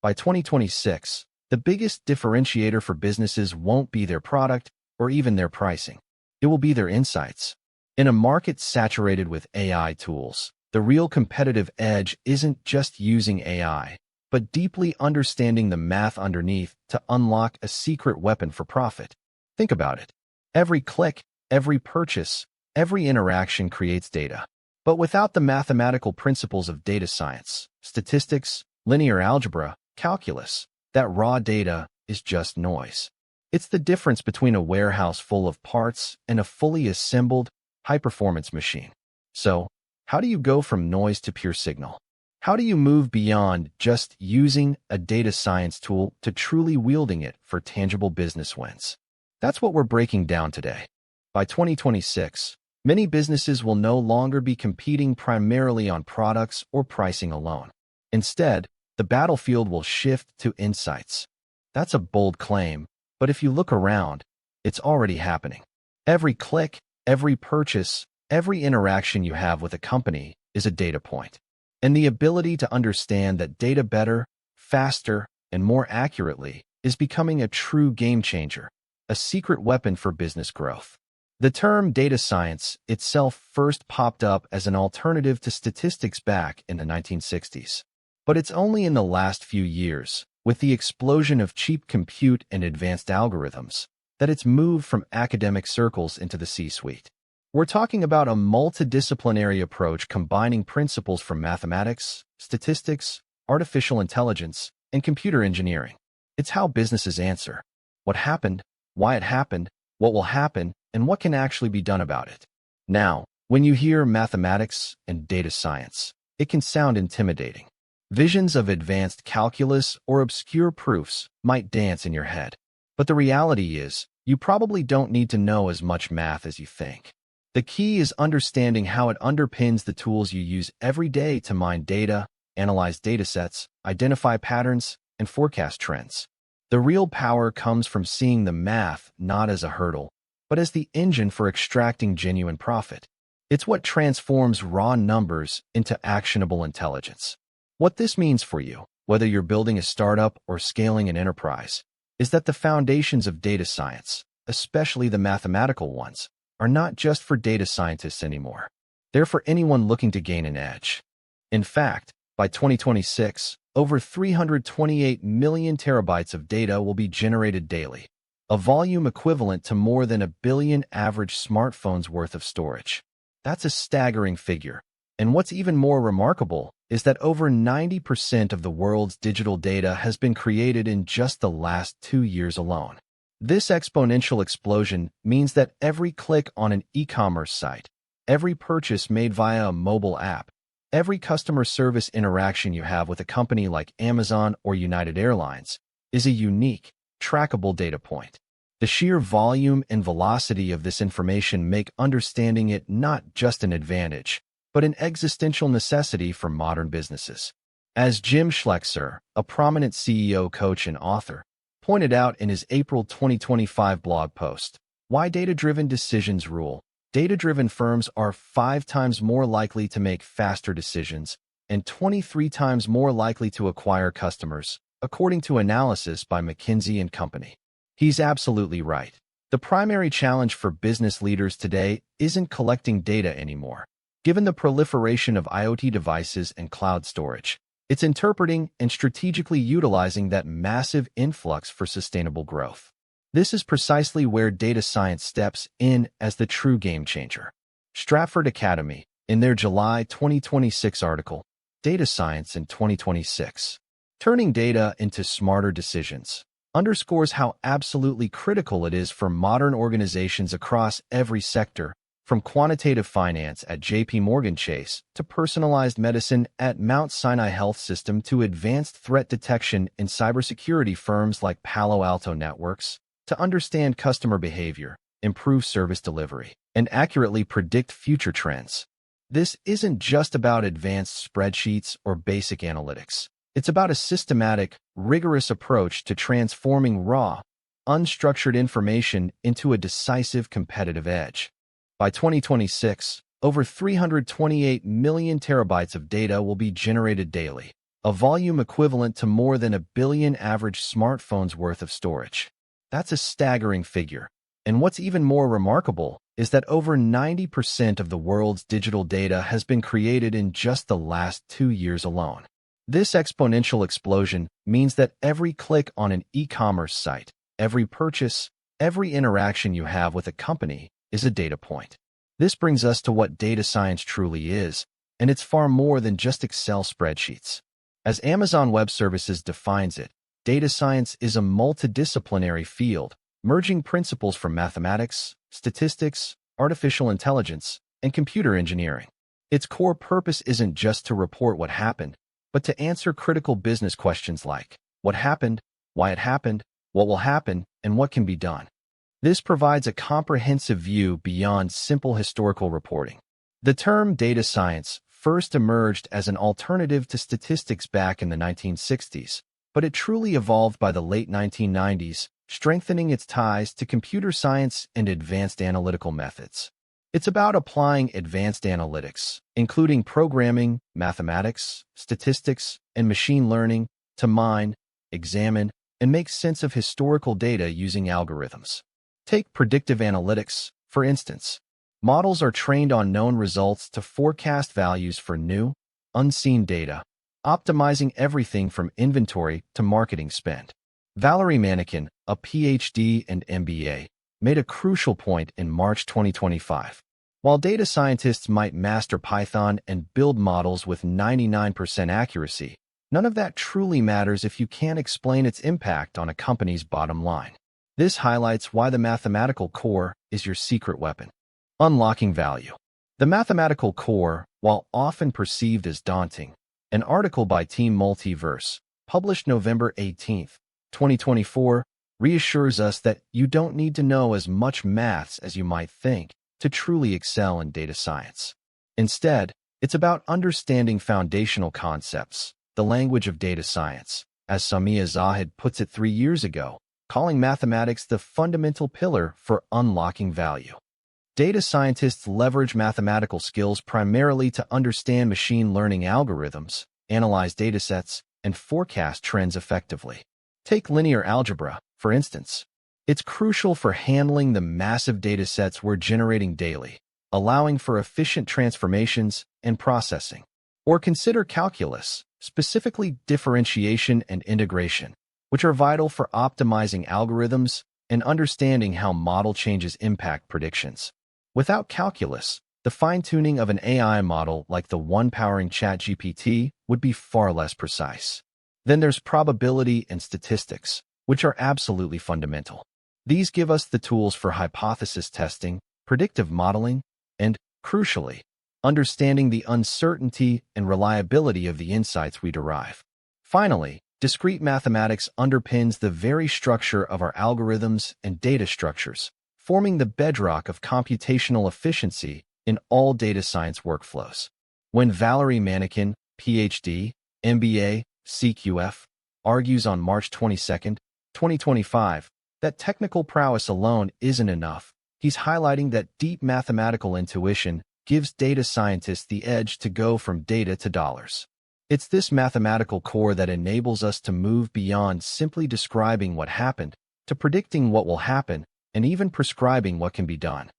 By 2026, the biggest differentiator for businesses won't be their product or even their pricing. It will be their insights. In a market saturated with AI tools, the real competitive edge isn't just using AI, but deeply understanding the math underneath to unlock a secret weapon for profit. Think about it. Every click, every purchase, every interaction creates data. But without the mathematical principles of data science, statistics, linear algebra, calculus, that raw data is just noise. It's the difference between a warehouse full of parts and a fully assembled, high-performance machine. So, how do you go from noise to pure signal? How do you move beyond just using a data science tool to truly wielding it for tangible business wins? That's what we're breaking down today. By 2026, many businesses will no longer be competing primarily on products or pricing alone. Instead, the battlefield will shift to insights. That's a bold claim, but if you look around, it's already happening. Every click, every purchase, every interaction you have with a company is a data point. And the ability to understand that data better, faster, and more accurately is becoming a true game changer, a secret weapon for business growth. The term data science itself first popped up as an alternative to statistics back in the 1960s. But it's only in the last few years, with the explosion of cheap compute and advanced algorithms, that it's moved from academic circles into the C-suite. We're talking about a multidisciplinary approach combining principles from mathematics, statistics, artificial intelligence, and computer engineering. It's how businesses answer what happened, why it happened, what will happen, and what can actually be done about it. Now, when you hear mathematics and data science, it can sound intimidating. Visions of advanced calculus or obscure proofs might dance in your head. But the reality is, you probably don't need to know as much math as you think. The key is understanding how it underpins the tools you use every day to mine data, analyze datasets, identify patterns, and forecast trends. The real power comes from seeing the math not as a hurdle, but as the engine for extracting genuine profit. It's what transforms raw numbers into actionable intelligence. What this means for you, whether you're building a startup or scaling an enterprise, is that the foundations of data science, especially the mathematical ones, are not just for data scientists anymore. They're for anyone looking to gain an edge. In fact, by 2026, over 328 million terabytes of data will be generated daily, a volume equivalent to more than 1 billion average smartphones worth of storage. That's a staggering figure. And what's even more remarkable is that over 90% of the world's digital data has been created in just the last 2 years alone. This exponential explosion means that every click on an e-commerce site, every purchase made via a mobile app, every customer service interaction you have with a company like Amazon or United Airlines is a unique, trackable data point. The sheer volume and velocity of this information make understanding it not just an advantage, but an existential necessity for modern businesses. As Jim Schlexer, a prominent CEO coach and author, pointed out in his April 2025 blog post, "Why Data-Driven Decisions Rule," data-driven firms are 5 times more likely to make faster decisions and 23 times more likely to acquire customers, according to analysis by McKinsey & Company. He's absolutely right. The primary challenge for business leaders today isn't collecting data anymore. Given the proliferation of IoT devices and cloud storage, it's interpreting and strategically utilizing that massive influx for sustainable growth. This is precisely where data science steps in as the true game changer. Stratford Academy, in their July 2026 article, Data Science in 2026, Turning Data into Smarter Decisions, underscores how absolutely critical it is for modern organizations across every sector, from quantitative finance at JP Morgan Chase to personalized medicine at Mount Sinai Health System to advanced threat detection in cybersecurity firms like Palo Alto Networks, to understand customer behavior, improve service delivery, and accurately predict future trends. This isn't just about advanced spreadsheets or basic analytics. It's about a systematic, rigorous approach to transforming raw, unstructured information into a decisive competitive edge. By 2026, over 328 million terabytes of data will be generated daily, a volume equivalent to more than 1 billion average smartphones worth of storage. That's a staggering figure. And what's even more remarkable is that over 90% of the world's digital data has been created in just the last 2 years alone. This exponential explosion means that every click on an e-commerce site, every purchase, every interaction you have with a company is a data point. This brings us to what data science truly is, and it's far more than just Excel spreadsheets. As Amazon Web Services defines it, data science is a multidisciplinary field, merging principles from mathematics, statistics, artificial intelligence, and computer engineering. Its core purpose isn't just to report what happened, but to answer critical business questions like what happened, why it happened, what will happen, and what can be done. This provides a comprehensive view beyond simple historical reporting. The term data science first emerged as an alternative to statistics back in the 1960s, but it truly evolved by the late 1990s, strengthening its ties to computer science and advanced analytical methods. It's about applying advanced analytics, including programming, mathematics, statistics, and machine learning, to mine, examine, and make sense of historical data using algorithms. Take predictive analytics, for instance. Models are trained on known results to forecast values for new, unseen data, optimizing everything from inventory to marketing spend. Valerie Manikin, a PhD and MBA, made a crucial point in March 2025. While data scientists might master Python and build models with 99% accuracy, none of that truly matters if you can't explain its impact on a company's bottom line. This highlights why the mathematical core is your secret weapon. Unlocking value. The mathematical core, while often perceived as daunting, an article by Team Multiverse, published November 18, 2024, reassures us that you don't need to know as much maths as you might think to truly excel in data science. Instead, it's about understanding foundational concepts, the language of data science, as Samia Zahid puts it 3 years ago, calling mathematics the fundamental pillar for unlocking value. Data scientists leverage mathematical skills primarily to understand machine learning algorithms, analyze datasets, and forecast trends effectively. Take linear algebra, for instance. It's crucial for handling the massive datasets we're generating daily, allowing for efficient transformations and processing. Or consider calculus, specifically differentiation and integration, which are vital for optimizing algorithms and understanding how model changes impact predictions. Without calculus, the fine-tuning of an AI model like the one powering ChatGPT would be far less precise. Then there's probability and statistics, which are absolutely fundamental. These give us the tools for hypothesis testing, predictive modeling, and, crucially, understanding the uncertainty and reliability of the insights we derive. Finally, discrete mathematics underpins the very structure of our algorithms and data structures, forming the bedrock of computational efficiency in all data science workflows. When Valerie Manikin, PhD, MBA, CQF, argues on March 22, 2025, that technical prowess alone isn't enough, he's highlighting that deep mathematical intuition gives data scientists the edge to go from data to dollars. It's this mathematical core that enables us to move beyond simply describing what happened to predicting what will happen and even prescribing what can be done.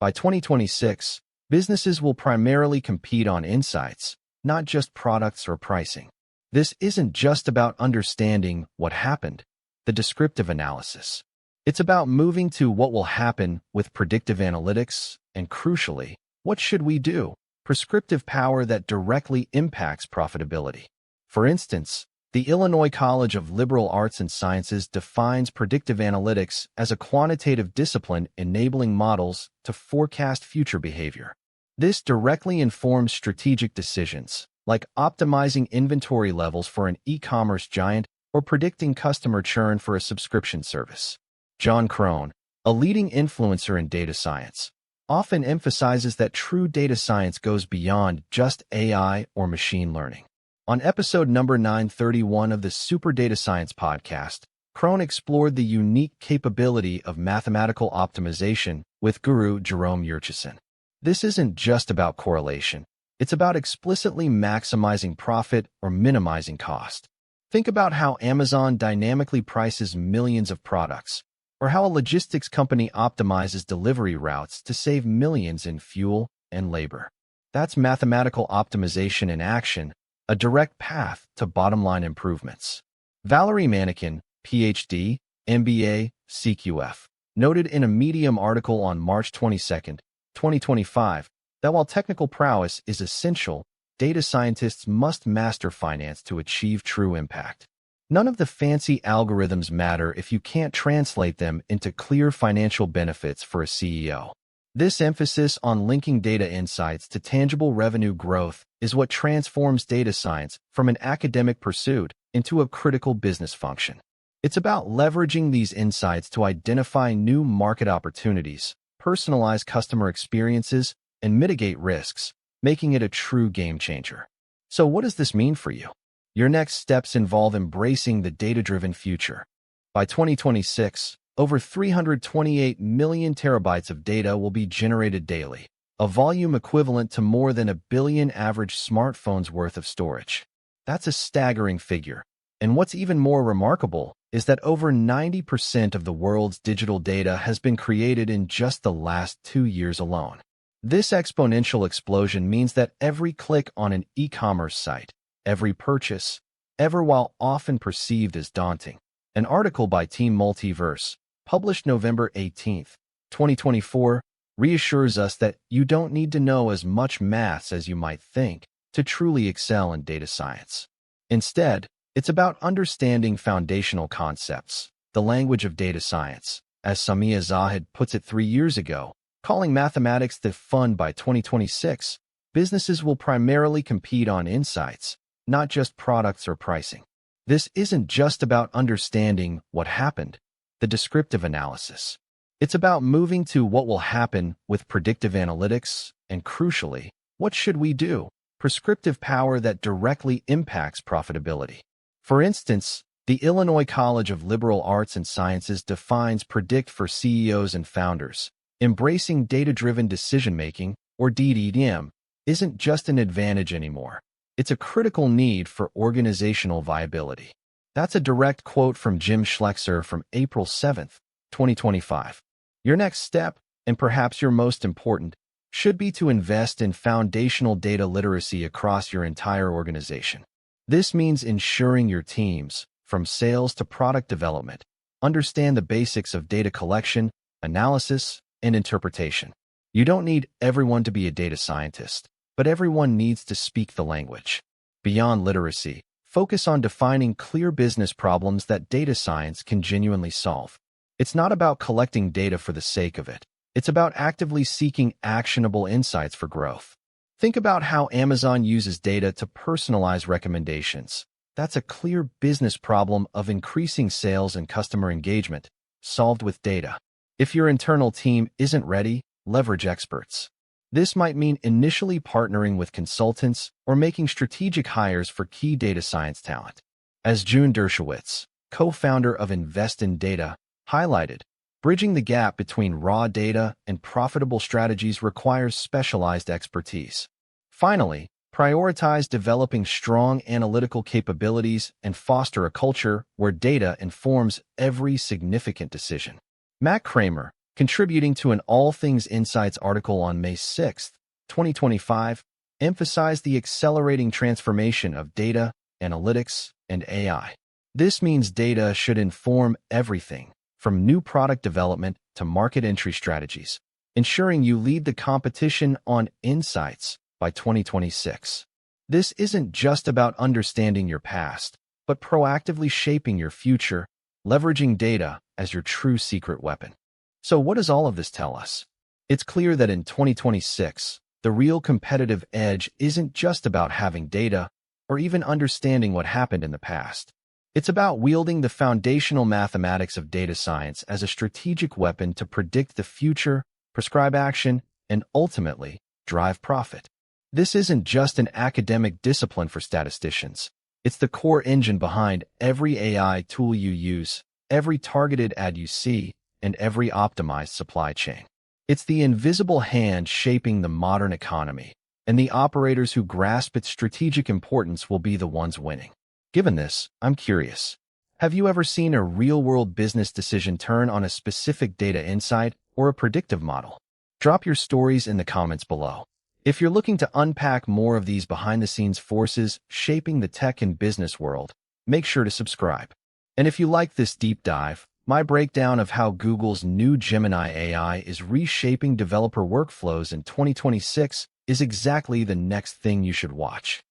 By 2026, businesses will primarily compete on insights, not just products or pricing. This isn't just about understanding what happened, the descriptive analysis. It's about moving to what will happen with predictive analytics and, crucially, what should we do? Prescriptive power that directly impacts profitability. For instance, the Illinois College of Liberal Arts and Sciences defines predictive analytics as a quantitative discipline enabling models to forecast future behavior. This directly informs strategic decisions, like optimizing inventory levels for an e-commerce giant or predicting customer churn for a subscription service. John Crone, a leading influencer in data science, often emphasizes that true data science goes beyond just AI or machine learning. On episode number 931 of the Super Data Science podcast, Crone explored the unique capability of mathematical optimization with guru Jerome Yurchison. This isn't just about correlation. It's about explicitly maximizing profit or minimizing cost. Think about how Amazon dynamically prices millions of products, or how a logistics company optimizes delivery routes to save millions in fuel and labor. That's mathematical optimization in action, a direct path to bottom-line improvements. Valerie Mannequin, PhD, MBA, CQF, noted in a Medium article on March 22, 2025, that while technical prowess is essential, data scientists must master finance to achieve true impact. None of the fancy algorithms matter if you can't translate them into clear financial benefits for a CEO. This emphasis on linking data insights to tangible revenue growth is what transforms data science from an academic pursuit into a critical business function. It's about leveraging these insights to identify new market opportunities, personalize customer experiences, and mitigate risks, making it a true game changer. So what does this mean for you? Your next steps involve embracing the data-driven future. By 2026, over 328 million terabytes of data will be generated daily, a volume equivalent to more than 1 billion average smartphones worth of storage. That's a staggering figure. And what's even more remarkable is that over 90% of the world's digital data has been created in just the last 2 years alone. This exponential explosion means that every click on an e-commerce site, every purchase, ever while often perceived as daunting. An article by Team Multiverse, published November 18, 2024, reassures us that you don't need to know as much maths as you might think to truly excel in data science. Instead, it's about understanding foundational concepts, the language of data science, as Samia Zahid puts it 3 years ago. Calling mathematics the fun. By 2026, businesses will primarily compete on insights, not just products or pricing. This isn't just about understanding what happened, the descriptive analysis. It's about moving to what will happen with predictive analytics and, crucially, what should we do? Prescriptive power that directly impacts profitability. For instance, the Illinois College of Liberal Arts and Sciences defines predict for CEOs and founders. Embracing data-driven decision-making, or DDM, isn't just an advantage anymore. It's a critical need for organizational viability. That's a direct quote from Jim Schlexer from April 7, 2025. Your next step, and perhaps your most important, should be to invest in foundational data literacy across your entire organization. This means ensuring your teams, from sales to product development, understand the basics of data collection, analysis, and interpretation. You don't need everyone to be a data scientist, but everyone needs to speak the language. Beyond literacy, focus on defining clear business problems that data science can genuinely solve. It's not about collecting data for the sake of it. It's about actively seeking actionable insights for growth. Think about how Amazon uses data to personalize recommendations. That's a clear business problem of increasing sales and customer engagement, solved with data. If your internal team isn't ready, leverage experts. This might mean initially partnering with consultants or making strategic hires for key data science talent. As June Dershowitz, co-founder of Invest in Data, highlighted, bridging the gap between raw data and profitable strategies requires specialized expertise. Finally, prioritize developing strong analytical capabilities and foster a culture where data informs every significant decision. Matt Kramer, contributing to an All Things Insights article on May 6, 2025, emphasized the accelerating transformation of data, analytics, and AI. This means data should inform everything, from new product development to market entry strategies, ensuring you lead the competition on insights by 2026. This isn't just about understanding your past, but proactively shaping your future, leveraging data as your true secret weapon. So what does all of this tell us? It's clear that in 2026, the real competitive edge isn't just about having data or even understanding what happened in the past. It's about wielding the foundational mathematics of data science as a strategic weapon to predict the future, prescribe action, and ultimately drive profit. This isn't just an academic discipline for statisticians. It's the core engine behind every AI tool you use, every targeted ad you see, and every optimized supply chain. It's the invisible hand shaping the modern economy, and the operators who grasp its strategic importance will be the ones winning. Given this, I'm curious. Have you ever seen a real-world business decision turn on a specific data insight or a predictive model? Drop your stories in the comments below. If you're looking to unpack more of these behind-the-scenes forces shaping the tech and business world, make sure to subscribe. And if you like this deep dive, my breakdown of how Google's new Gemini AI is reshaping developer workflows in 2026 is exactly the next thing you should watch.